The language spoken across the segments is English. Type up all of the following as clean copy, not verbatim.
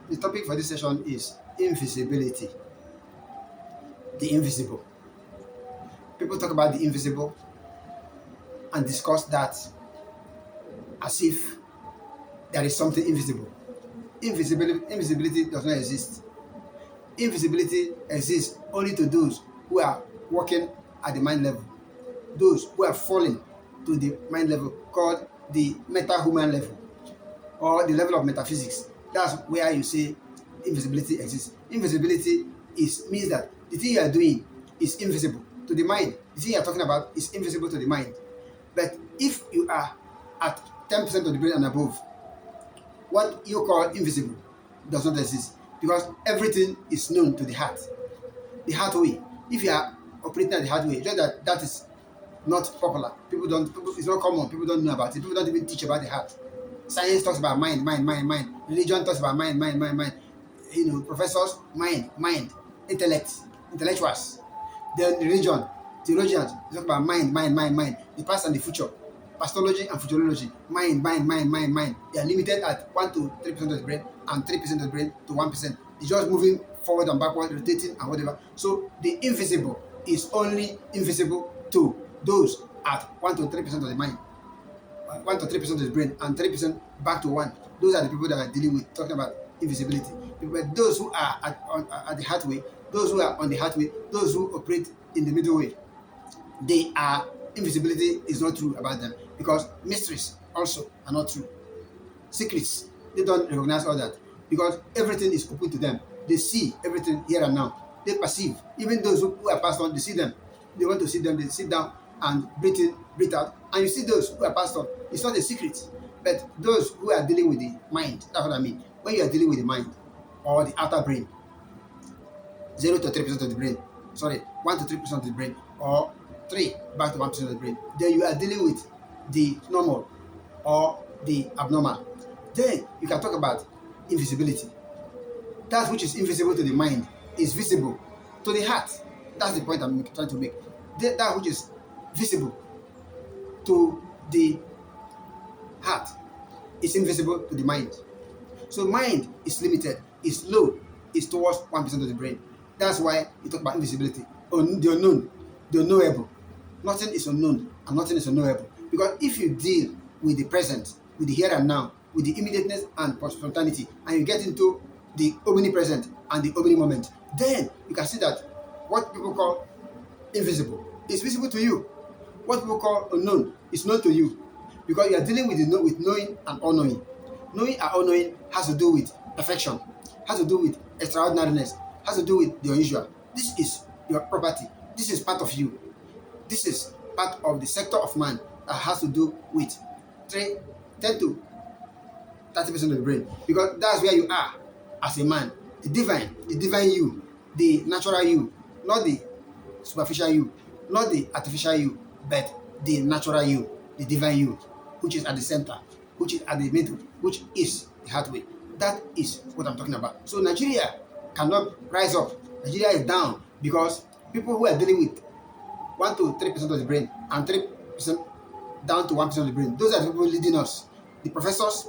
The topic for this session is invisibility, the invisible. People talk about the invisible and discuss that as if there is something invisible. Invisibility does not exist. Invisibility exists only to those who are working at the mind level, those who are falling to the mind level called the meta-human level or the level of metaphysics. That's where you say invisibility exists. Invisibility means that the thing you are doing is invisible to the mind. The thing you are talking about is invisible to the mind. But if you are at 10% of the brain and above, what you call invisible does not exist because everything is known to the heart. The heart way. If you are operating at the heart way, just that is not popular. It's not common. People don't know about it. People don't even teach about the heart. Science talks about mind. Religion talks about mind. Professors, mind. Intellectuals. Then religion, theologians talk about mind. The past and the future. Pastology and futurology. Mind. They are limited at 1 to 3% of the brain and 3% of the brain to 1%. It's just moving forward and backward, rotating and whatever. So the invisible is only invisible to those at 1 to 3% of the mind, 1 to 3% of the brain, and 3% back to 1. Those are the people that are dealing with talking about invisibility. But those who are at the heart way, those who are on the heart way, those who operate in the middle way, invisibility is not true about them because mysteries also are not true. Secrets, they don't recognize all that because everything is open to them. They see everything here and now. They perceive. Even those who are passed on, they see them. They want to see them. They sit down and breathe in, breathe out. And you see those who are passed on. It's not a secret. But those who are dealing with the mind, that's what I mean. When you are dealing with the mind or the outer brain, 0 to 3% of the brain, 1 to 3% of the brain, or 3 back to 1% of the brain, then you are dealing with the normal or the abnormal. Then you can talk about invisibility. That which is invisible to the mind is visible to the heart. That's the point I'm trying to make. That which is visible to the heart is invisible to the mind. So mind is limited, is low, is towards 1% of the brain. That's why you talk about invisibility. The unknown, the unknowable. Nothing is unknown and nothing is unknowable. Because if you deal with the present, with the here and now, with the immediateness and spontaneity, and you get into the omnipresent and the omni moment, then you can see that what people call invisible is visible to you. What people call unknown is known to you because you are dealing with knowing and unknowing. Knowing and unknowing has to do with perfection, has to do with extraordinariness, has to do with the unusual. This is your property. This is part of you. This is part of the sector of man that has to do with 10 to 30% of the brain because that's where you are as a man. The divine you, the natural you, not the superficial you, not the artificial you, but the natural you, the divine you, which is at the center, which is at the middle, which is the heartway. That is what I'm talking about. So Nigeria cannot rise up. Nigeria is down because people who are dealing with 1 to 3% of the brain and 3% down to 1% of the brain, those are the people leading us, the professors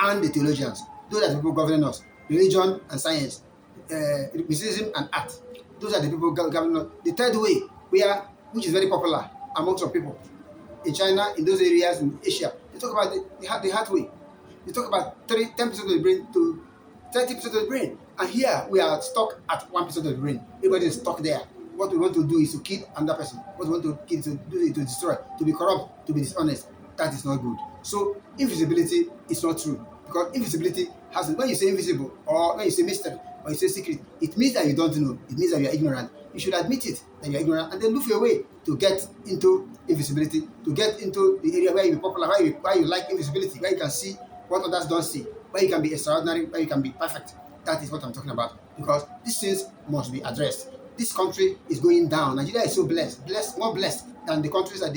and the theologians. Those are the people governing us. Religion and science, mysticism and art. Those are the people governing us. The third way, which is very popular among some people in China, in those areas in Asia, they talk about the heart way. They talk about 10% of the brain to 30% of the brain. And here we are stuck at 1% of the brain. Everybody is stuck there. What we want to do is to kill another person. What we want to kill is to do it to destroy, to be corrupt, to be dishonest. That is not good. So invisibility is not true. Because invisibility has, when you say invisible, or when you say mystery, or you say secret, it means that you don't know. It means that you are ignorant. You should admit it, that you are ignorant, and then look for a way to get into invisibility, to get into the area where you be popular, where you like invisibility, where you can see what others don't see, where you can be extraordinary, where you can be perfect. That is what I'm talking about. Because these things must be addressed. This country is going down. Nigeria is so blessed, more blessed than the countries that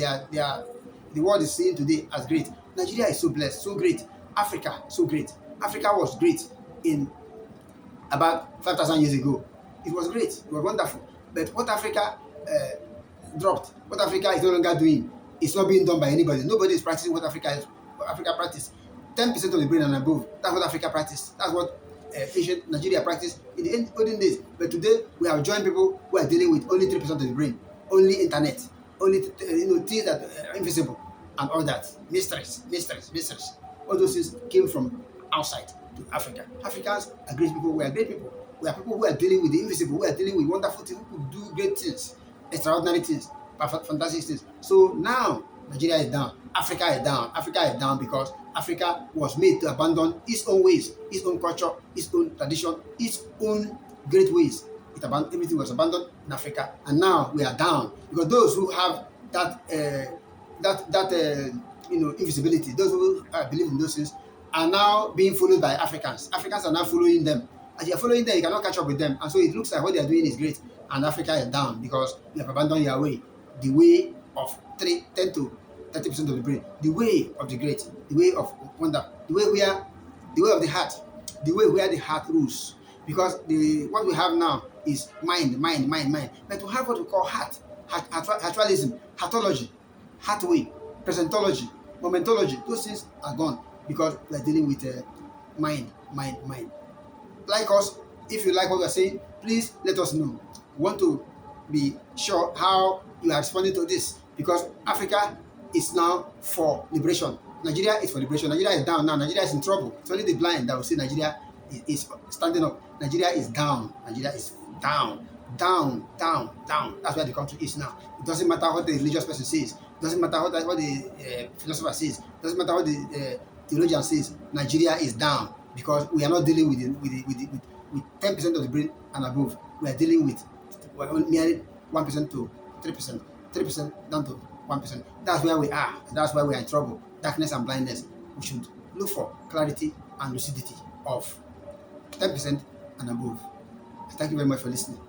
the world is seeing today as great. Nigeria is so blessed, so great. Africa, so great. Africa was great in about 5,000 years ago. It was great. It was wonderful. But what Africa dropped, what Africa is no longer doing, it's not being done by anybody. Nobody is practicing what Africa practiced. 10% of the brain and above, that's what Africa practiced. That's what ancient Nigeria practiced in the olden days. But today we have joined people who are dealing with only 3% of the brain, only internet, only things that are invisible and all that. Mysteries, mysteries, mysteries. All those things came from outside to Africa. Africans are great people. We are great people. We are people who are dealing with the invisible. We are dealing with wonderful things. Who do great things, extraordinary things, fantastic things. So now Nigeria is down. Africa is down. Africa is down because Africa was made to abandon its own ways, its own culture, its own tradition, its own great ways. Everything was abandoned in Africa, and now we are down because those who have that invisibility, those who believe in those things, are now being followed by Africans. Africans are now following them. As you are following them, you cannot catch up with them, and so it looks like what they are doing is great, and Africa is down because you have abandoned your way, the way of 10 to 30% of the brain, the way of the great, the way of wonder, the way of the heart, the way where the heart rules. Because what we have now is mind, mind, mind, mind. But we have what we call heartualism, heartology, heartway, presentology, momentology. Those things are gone because we are dealing with mind, mind, mind. Like us, if you like what we are saying, please let us know. We want to be sure how you are responding to this because Africa is now for liberation. Nigeria is for liberation. Nigeria is down now. Nigeria is in trouble. It's only the blind that will say Nigeria is standing up. Nigeria is down. Nigeria is down, down, down, down. That's where the country is now. It doesn't matter what the religious person says. It doesn't matter what the philosopher says. It doesn't matter what the theologian says. Nigeria is down because we are not dealing with 10% of the brain and above. We are dealing with nearly 1% to 3%, 3% down to 1%. That's where we are. That's why we are in trouble. Darkness and blindness. We should look for clarity and lucidity of 10% and above. Thank you very much for listening.